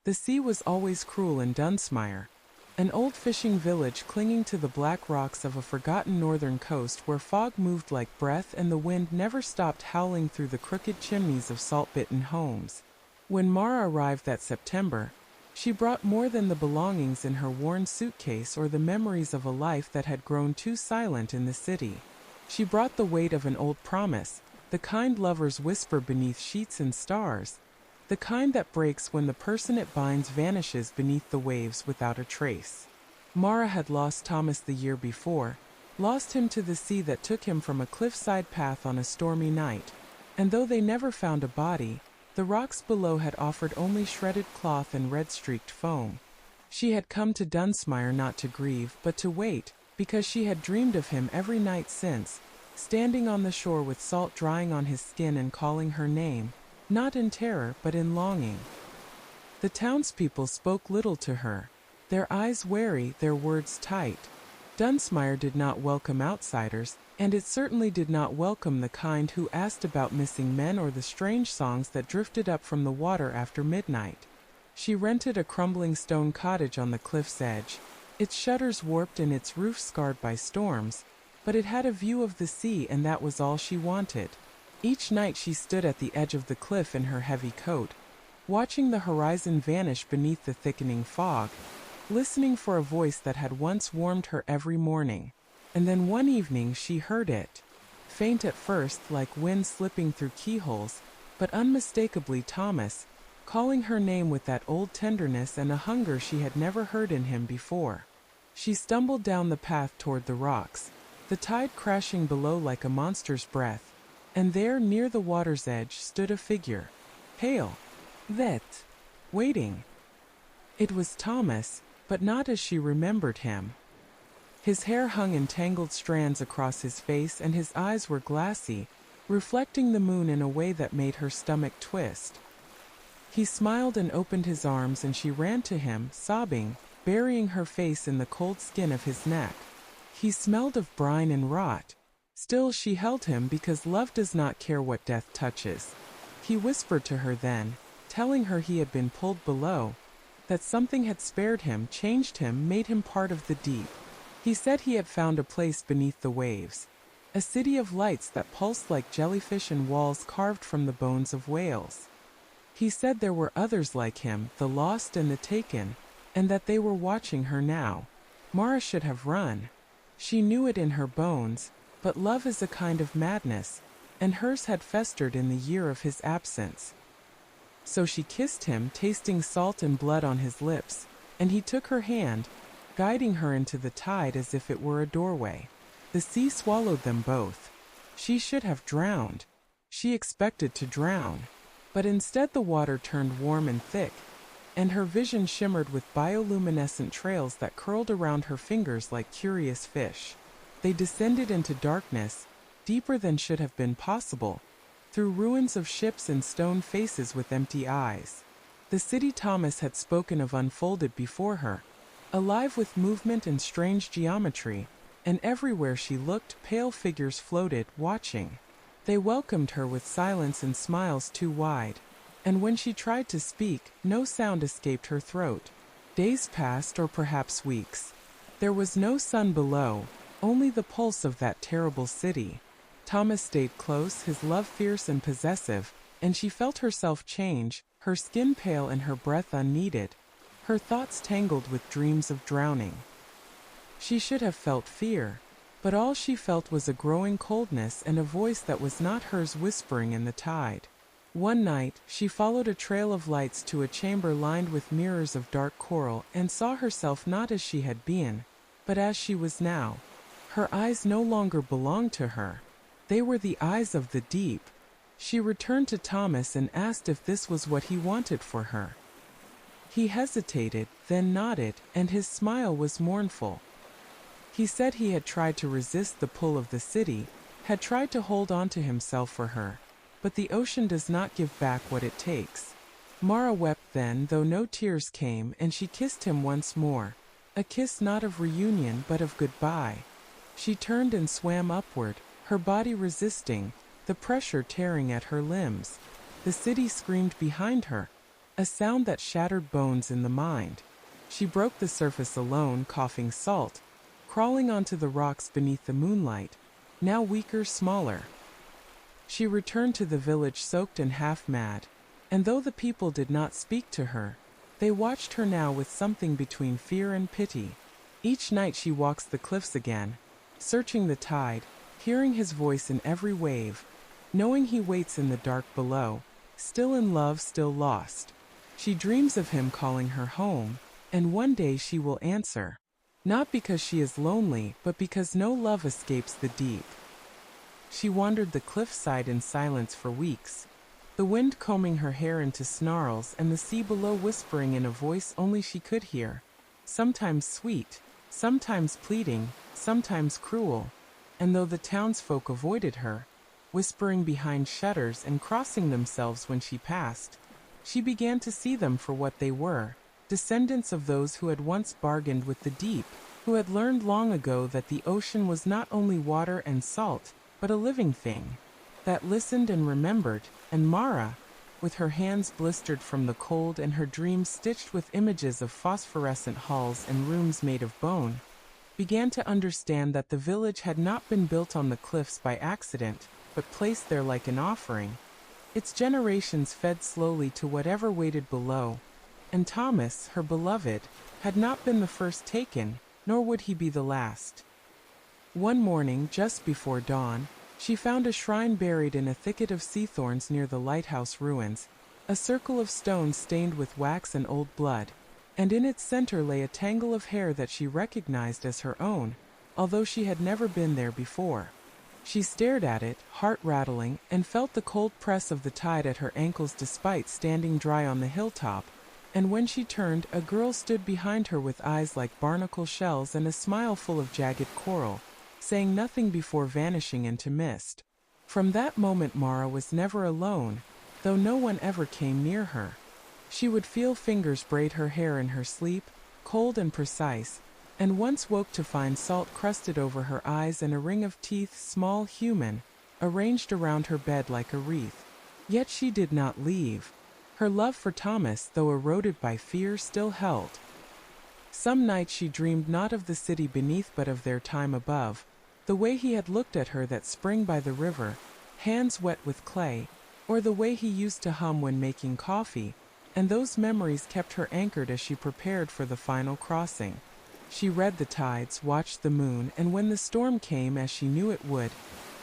The sea was always cruel in Dunsmire, an old fishing village clinging to the black rocks of a forgotten northern coast where fog moved like breath and the wind never stopped howling through the crooked chimneys of salt-bitten homes. When Mara arrived that September, she brought more than the belongings in her worn suitcase or the memories of a life that had grown too silent in the city. She brought the weight of an old promise, the kind lovers whisper beneath sheets and stars, the kind that breaks when the person it binds vanishes beneath the waves without a trace. Mara had lost Thomas the year before, lost him to the sea that took him from a cliffside path on a stormy night, and though they never found a body, the rocks below had offered only shredded cloth and red-streaked foam. She had come to Dunsmire not to grieve, but to wait, because she had dreamed of him every night since, standing on the shore with salt drying on his skin and calling her name, not in terror but in longing. The townspeople spoke little to her, their eyes wary, their words tight. Dunsmire did not welcome outsiders, and it certainly did not welcome the kind who asked about missing men or the strange songs that drifted up from the water after midnight. She rented a crumbling stone cottage on the cliff's edge, its shutters warped and its roof scarred by storms, but it had a view of the sea and that was all she wanted. Each night she stood at the edge of the cliff in her heavy coat, watching the horizon vanish beneath the thickening fog, listening for a voice that had once warmed her every morning. And then one evening she heard it, faint at first like wind slipping through keyholes, but unmistakably Thomas, calling her name with that old tenderness and a hunger she had never heard in him before. She stumbled down the path toward the rocks, the tide crashing below like a monster's breath, and there near the water's edge stood a figure, pale, vet, waiting. It was Thomas, but not as she remembered him. His hair hung in tangled strands across his face and his eyes were glassy, reflecting the moon in a way that made her stomach twist. He smiled and opened his arms and she ran to him, sobbing, burying her face in the cold skin of his neck. He smelled of brine and rot. Still she held him because love does not care what death touches. He whispered to her then, telling her he had been pulled below, that something had spared him, changed him, made him part of the deep. He said he had found a place beneath the waves, a city of lights that pulsed like jellyfish and walls carved from the bones of whales. He said there were others like him, the lost and the taken, and that they were watching her now. Mara should have run. She knew it in her bones, but love is a kind of madness, and hers had festered in the year of his absence. So she kissed him, tasting salt and blood on his lips, and he took her hand, guiding her into the tide as if it were a doorway. The sea swallowed them both. She should have drowned. She expected to drown. But instead the water turned warm and thick, and her vision shimmered with bioluminescent trails that curled around her fingers like curious fish. They descended into darkness, deeper than should have been possible, through ruins of ships and stone faces with empty eyes. The city Thomas had spoken of unfolded before her, alive with movement and strange geometry, and everywhere she looked, pale figures floated, watching. They welcomed her with silence and smiles too wide, and when she tried to speak, no sound escaped her throat. Days passed, or perhaps weeks. There was no sun below, only the pulse of that terrible city. Thomas stayed close, his love fierce and possessive, and she felt herself change, her skin pale and her breath unneeded, her thoughts tangled with dreams of drowning. She should have felt fear, but all she felt was a growing coldness and a voice that was not hers whispering in the tide. One night, she followed a trail of lights to a chamber lined with mirrors of dark coral and saw herself not as she had been, but as she was now. Her eyes no longer belonged to her. They were the eyes of the deep. She returned to Thomas and asked if this was what he wanted for her. He hesitated, then nodded, and his smile was mournful. He said he had tried to resist the pull of the city, had tried to hold on to himself for her, but the ocean does not give back what it takes. Mara wept then, though no tears came, and she kissed him once more, a kiss not of reunion but of goodbye. She turned and swam upward, her body resisting, the pressure tearing at her limbs. The city screamed behind her, a sound that shattered bones in the mind. She broke the surface alone, coughing salt, crawling onto the rocks beneath the moonlight, now weaker, smaller. She returned to the village soaked and half mad, and though the people did not speak to her, they watched her now with something between fear and pity. Each night she walks the cliffs again, searching the tide, hearing his voice in every wave, knowing he waits in the dark below, still in love, still lost. She dreams of him calling her home, and one day she will answer. Not because she is lonely, but because no love escapes the deep. She wandered the cliffside in silence for weeks, the wind combing her hair into snarls and the sea below whispering in a voice only she could hear, sometimes sweet, sometimes pleading, sometimes cruel. And though the townsfolk avoided her, whispering behind shutters and crossing themselves when she passed, she began to see them for what they were, descendants of those who had once bargained with the deep, who had learned long ago that the ocean was not only water and salt, but a living thing, that listened and remembered. And Mara, with her hands blistered from the cold and her dreams stitched with images of phosphorescent halls and rooms made of bone, began to understand that the village had not been built on the cliffs by accident, but placed there like an offering. Its generations fed slowly to whatever waited below, and Thomas, her beloved, had not been the first taken, nor would he be the last. One morning, just before dawn, she found a shrine buried in a thicket of sea thorns near the lighthouse ruins, a circle of stones stained with wax and old blood, and in its center lay a tangle of hair that she recognized as her own, although she had never been there before. She stared at it, heart rattling, and felt the cold press of the tide at her ankles despite standing dry on the hilltop. And when she turned, a girl stood behind her with eyes like barnacle shells and a smile full of jagged coral, saying nothing before vanishing into mist. From that moment Mara was never alone, though no one ever came near her. She would feel fingers braid her hair in her sleep, cold and precise, and once woke to find salt crusted over her eyes and a ring of teeth, small, human, arranged around her bed like a wreath. Yet she did not leave. Her love for Thomas, though eroded by fear, still held. Some nights she dreamed not of the city beneath but of their time above, the way he had looked at her that spring by the river, hands wet with clay, or the way he used to hum when making coffee, and those memories kept her anchored as she prepared for the final crossing. She read the tides, watched the moon, and when the storm came, as she knew it would,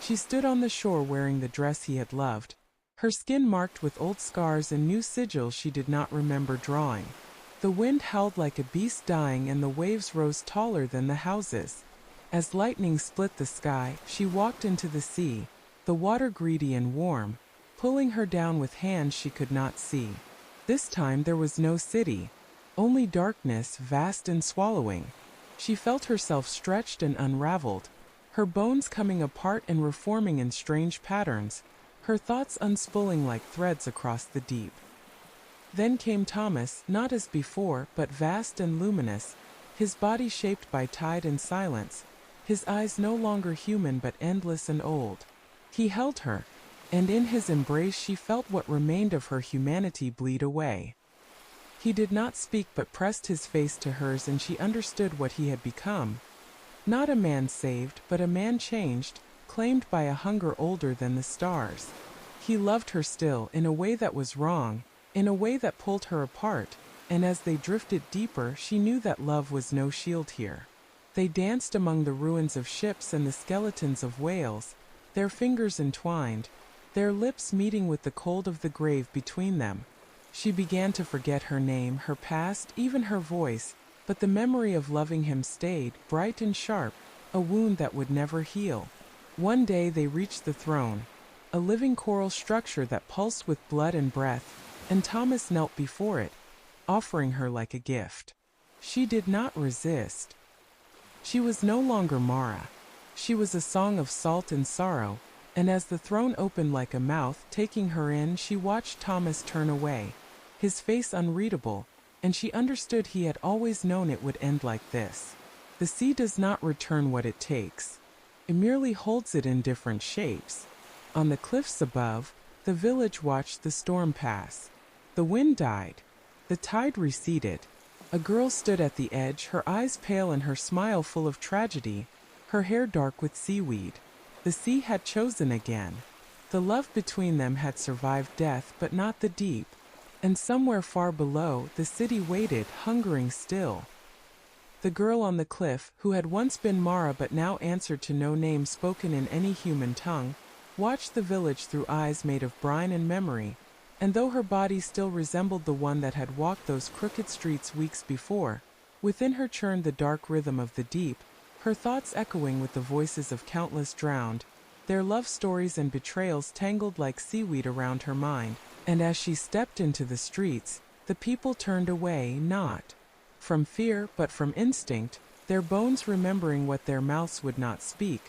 she stood on the shore wearing the dress he had loved, her skin marked with old scars and new sigils she did not remember drawing. The wind howled like a beast dying and the waves rose taller than the houses. As lightning split the sky, she walked into the sea, the water greedy and warm, pulling her down with hands she could not see. This time there was no city, only darkness, vast and swallowing. She felt herself stretched and unraveled, her bones coming apart and reforming in strange patterns, her thoughts unspooling like threads across the deep. Then came Thomas, not as before, but vast and luminous, his body shaped by tide and silence, his eyes no longer human but endless and old. He held her, and in his embrace she felt what remained of her humanity bleed away. He did not speak but pressed his face to hers, and she understood what he had become. Not a man saved, but a man changed, claimed by a hunger older than the stars. He loved her still, in a way that was wrong, in a way that pulled her apart, and as they drifted deeper she knew that love was no shield here. They danced among the ruins of ships and the skeletons of whales, their fingers entwined, their lips meeting with the cold of the grave between them. She began to forget her name, her past, even her voice, but the memory of loving him stayed, bright and sharp, a wound that would never heal. One day they reached the throne, a living coral structure that pulsed with blood and breath, and Thomas knelt before it, offering her like a gift. She did not resist. She was no longer Mara. She was a song of salt and sorrow, and as the throne opened like a mouth, taking her in, she watched Thomas turn away, his face unreadable, and she understood he had always known it would end like this. The sea does not return what it takes. It merely holds it in different shapes. On the cliffs above, the village watched the storm pass. The wind died, The tide receded. A girl stood at the edge, her eyes pale and her smile full of tragedy, her hair dark with seaweed. The sea had chosen again. The love between them had survived death, but not the deep. And somewhere far below, the city waited, hungering still. The girl on the cliff, who had once been Mara but now answered to no name spoken in any human tongue, watched the village through eyes made of brine and memory, and though her body still resembled the one that had walked those crooked streets weeks before, within her churned the dark rhythm of the deep, her thoughts echoing with the voices of countless drowned, their love stories and betrayals tangled like seaweed around her mind. And as she stepped into the streets, the people turned away, not from fear but from instinct, their bones remembering what their mouths would not speak,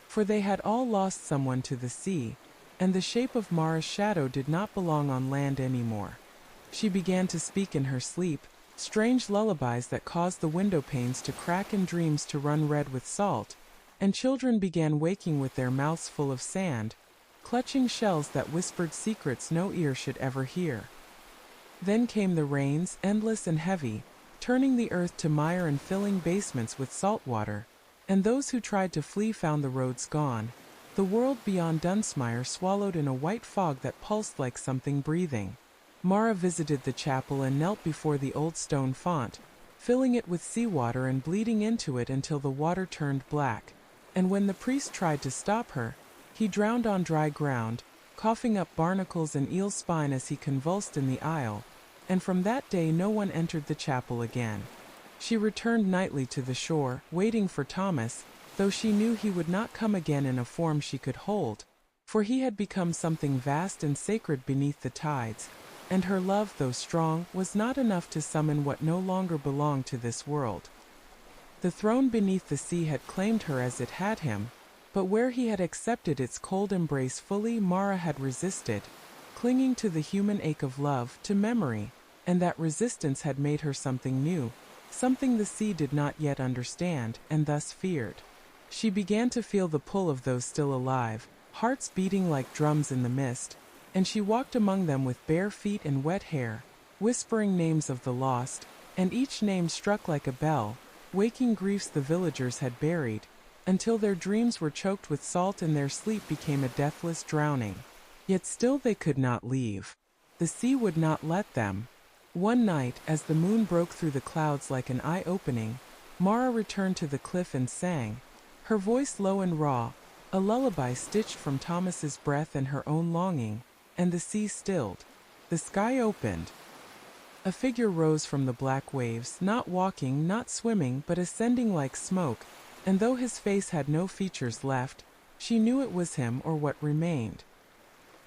for they had all lost someone to the sea, and the shape of Mara's shadow did not belong on land anymore. She began to speak in her sleep, strange lullabies that caused the window panes to crack and dreams to run red with salt, and children began waking with their mouths full of sand, clutching shells that whispered secrets no ear should ever hear. Then came the rains, endless and heavy, turning the earth to mire and filling basements with salt water, and those who tried to flee found the roads gone. The world beyond Dunsmire swallowed in a white fog that pulsed like something breathing. Mara visited the chapel and knelt before the old stone font, filling it with seawater and bleeding into it until the water turned black, and when the priest tried to stop her, he drowned on dry ground, coughing up barnacles and eel spine as he convulsed in the aisle, and from that day no one entered the chapel again. She returned nightly to the shore, waiting for Thomas, though she knew he would not come again in a form she could hold, for he had become something vast and sacred beneath the tides, and her love, though strong, was not enough to summon what no longer belonged to this world. The throne beneath the sea had claimed her as it had him, but where he had accepted its cold embrace fully, Mara had resisted, clinging to the human ache of love, to memory, and that resistance had made her something new, something the sea did not yet understand, and thus feared. She began to feel the pull of those still alive, hearts beating like drums in the mist, and she walked among them with bare feet and wet hair, whispering names of the lost, and each name struck like a bell, waking griefs the villagers had buried, until their dreams were choked with salt and their sleep became a deathless drowning. Yet still they could not leave. The sea would not let them. One night, as the moon broke through the clouds like an eye-opening, Mara returned to the cliff and sang, her voice low and raw, a lullaby stitched from Thomas's breath and her own longing, and the sea stilled. The sky opened. A figure rose from the black waves, not walking, not swimming, but ascending like smoke, and though his face had no features left, she knew it was him or what remained.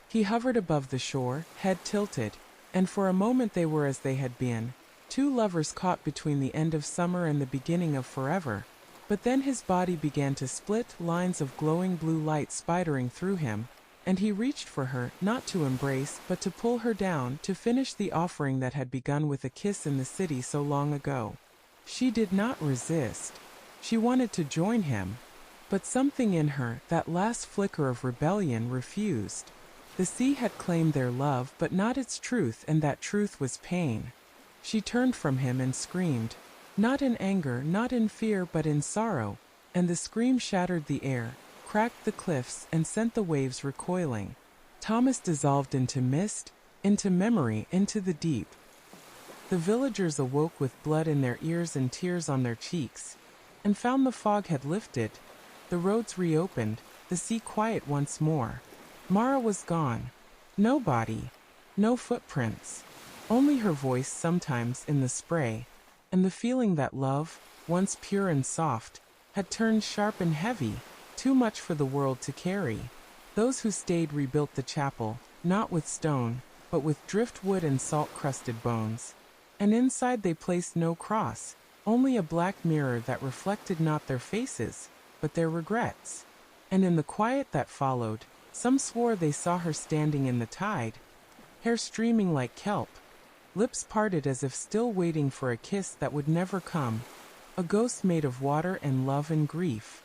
He hovered above the shore, head tilted, and for a moment they were as they had been, two lovers caught between the end of summer and the beginning of forever, but then his body began to split, lines of glowing blue light spidering through him, and he reached for her, not to embrace, but to pull her down, to finish the offering that had begun with a kiss in the city so long ago. She did not resist. She wanted to join him, but something in her, that last flicker of rebellion, refused. The sea had claimed their love, but not its truth, and that truth was pain. She turned from him and screamed, not in anger, not in fear, but in sorrow, and the scream shattered the air, cracked the cliffs, and sent the waves recoiling. Thomas dissolved into mist, into memory, into the deep. The villagers awoke with blood in their ears and tears on their cheeks, and found the fog had lifted, the roads reopened, the sea quiet once more. Mara was gone. No body, no footprints, only her voice sometimes in the spray, and the feeling that love, once pure and soft, had turned sharp and heavy, too much for the world to carry. Those who stayed rebuilt the chapel, not with stone, but with driftwood and salt-crusted bones. And inside they placed no cross, only a black mirror that reflected not their faces, but their regrets. And in the quiet that followed, some swore they saw her standing in the tide, hair streaming like kelp, lips parted as if still waiting for a kiss that would never come, a ghost made of water and love and grief.